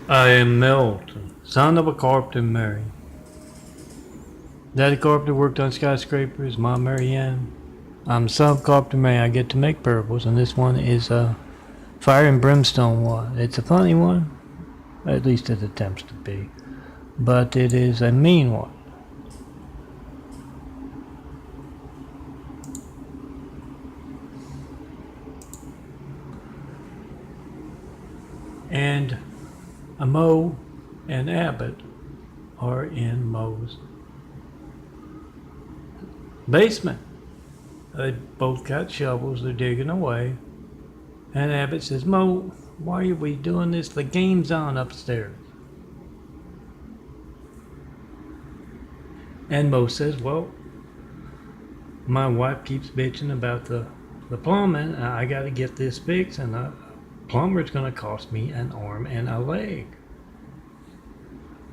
I am Milton, son of a carpenter and Mary. Daddy carpenter worked on skyscrapers, Mom Mary Ann. I'm son of carpenter Mary. I get to make parables, and this one is a fire and brimstone one. It's a funny one, at least it attempts to be, but it is a mean one. And Mo and Abbott are in Mo's basement. They both got shovels, they're digging away. And Abbott says, Mo, why are we doing this? The game's on upstairs. And Mo says, well, my wife keeps bitching about the plumbing. I got to get this fixed, and the plumber's going to cost me an arm and a leg.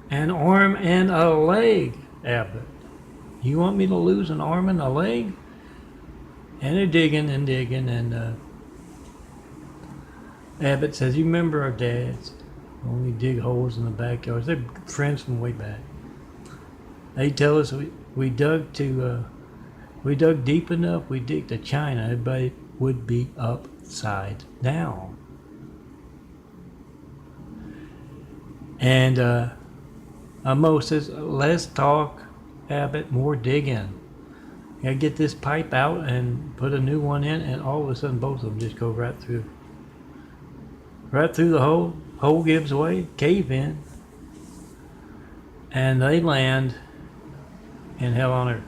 An arm and a leg, Abbott. You want me to lose an arm and a leg? And they're digging and digging, and Abbott says, you remember our dads? When we dig holes in the backyards. They're friends from way back. They tell us we dug deep enough, we dig to China, everybody would be upside down. And Mo says, let's talk, Abbott, more digging. I get this pipe out and put a new one in, and all of a sudden both of them just go right through. Right through the hole. Hole gives way, cave in, and they land in hell on earth.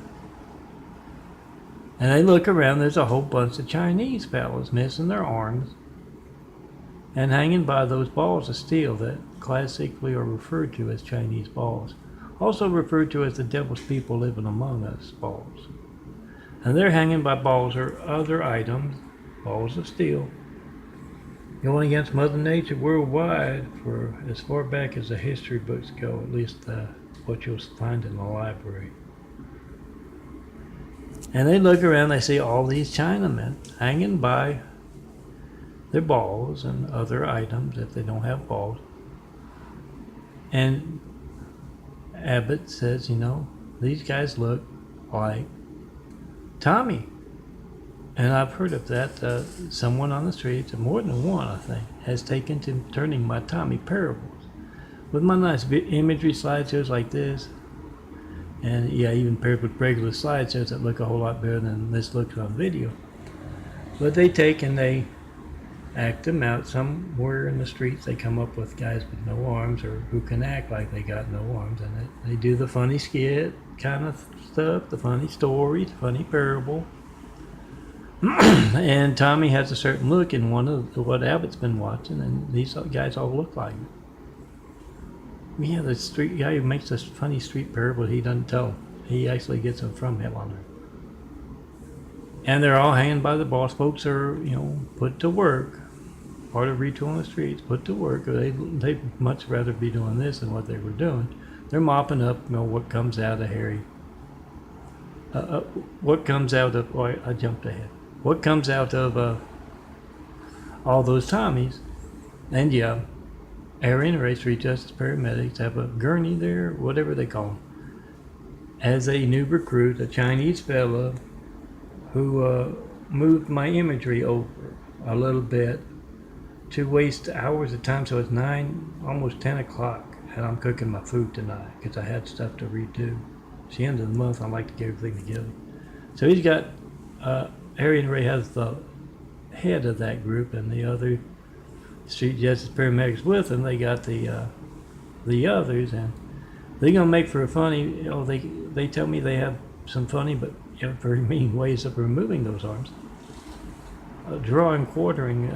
And they look around, there's a whole bunch of Chinese fellas missing their arms and hanging by those balls of steel that classically are referred to as Chinese balls. Also referred to as the devil's people living among us balls. And they're hanging by balls or other items, balls of steel, going against Mother Nature worldwide for as far back as the history books go, at least what you'll find in the library. And they look around, they see all these Chinamen hanging by their balls and other items if they don't have balls. And Abbott says, you know, these guys look like Tommy. And I've heard of that. Someone on the streets, more than one, I think, has taken to turning my Tommy parables with my nice imagery slideshows like this. And yeah, even paired with regular slideshows that look a whole lot better than this looks on video. But they take and they act them out. Somewhere in the streets they come up with guys with no arms or who can act like they got no arms. And they do the funny skit kind of stuff, the funny stories, funny parable. And Tommy has a certain look in one of what Abbott's been watching, and these guys all look like him. Yeah, the street guy who makes this funny street parable, he doesn't tell them. He actually gets them from hell on earth. And they're all hanging by the balls. Folks are, you know, put to work. Part of retooling the streets, put to work. They'd much rather be doing this than what they were doing. They're mopping up, you know, what comes out of Harry. What comes out of, oh, I jumped ahead. What comes out of all those Tommies. And yeah, Area and Race Street Justice paramedics have a gurney there, whatever they call them, as a new recruit, a Chinese fella who moved my imagery over a little bit to waste hours of time. So it's 9, almost 10 o'clock, and I'm cooking my food tonight because I had stuff to redo. It's the end of the month. I like to get everything together. So he's got Harry and Ray has the head of that group, and the other street justice paramedics with them. They got the others, and they're gonna make for a funny. You know, they tell me they have some funny but very mean ways of removing those arms, drawing, quartering,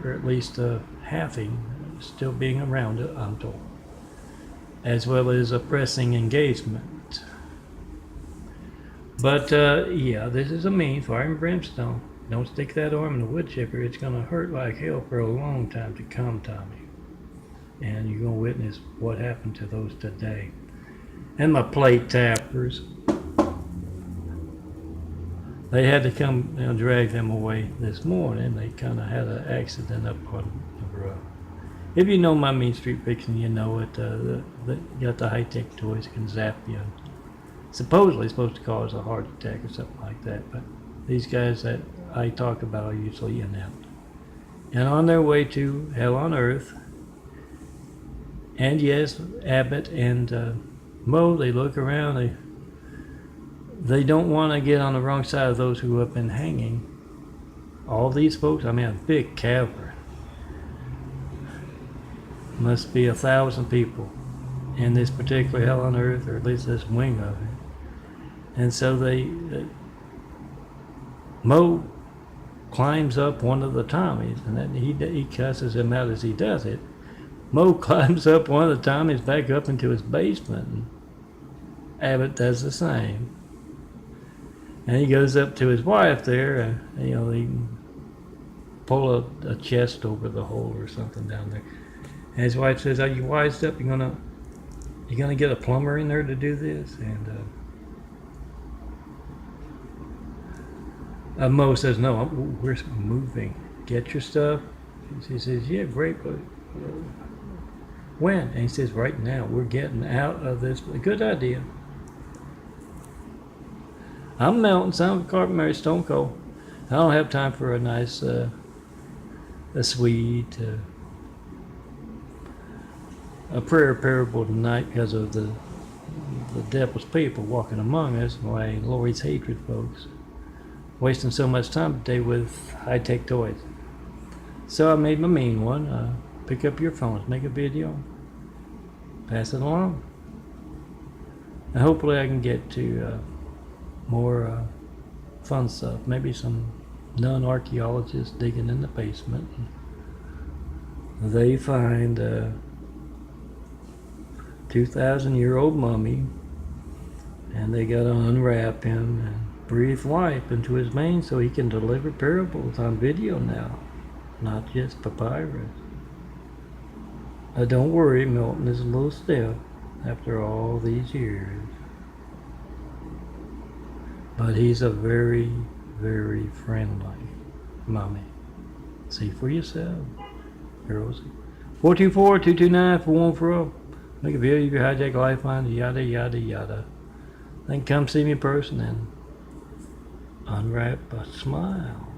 or at least halving, still being around. I'm told, as well as a pressing engagement. But yeah, this is a mean fire and brimstone. Don't stick that arm in the wood chipper. It's going to hurt like hell for a long time to come, Tommy. And you're going to witness what happened to those today. And my plate tappers. They had to come and drag them away this morning. They kind of had an accident up on the road. If you know my Mean Street Fiction, you know it. You got the high-tech toys that can zap you. Supposedly supposed to cause a heart attack or something like that, but these guys that I talk about are usually inept. And on their way to hell on earth, and yes, Abbott and Moe, they look around, they don't want to get on the wrong side of those who have been hanging. All these folks, I mean, a big cavern. Must be 1,000 people in this particular hell on earth, or at least this wing of it. And so Moe climbs up one of the Tommies, and then he cusses him out as he does it. Moe climbs up one of the Tommies back up into his basement, and Abbott does the same. And he goes up to his wife there, and he can pull a chest over the hole or something down there. And his wife says, "Are you wised up? You gonna get a plumber in there to do this?" And Moe says, "No, we're moving. Get your stuff." She says, "Yeah, great, but when?" And he says, "Right now. We're getting out of this." Good idea. I'm Melton, son of Carpenter Mary Stone Cold. I don't have time for a nice, a sweet, a prayer parable tonight because of the devil's people walking among us. Why, Lori's hatred, folks. Wasting so much time today with high-tech toys. So I made my mean one. Pick up your phones, make a video, pass it along. And hopefully I can get to more fun stuff. Maybe some non-archaeologists digging in the basement. They find a 2,000-year-old mummy, and they got to unwrap him and breathe life into his mane so he can deliver parables on video now, not just papyrus. Don't worry, Milton is a little stiff after all these years. But he's a very, very friendly mummy. See for yourself. Girls. 424-229-4140. Make a video of your hijack lifeline, yada, yada, yada. Then come see me in person and unwrap a smile.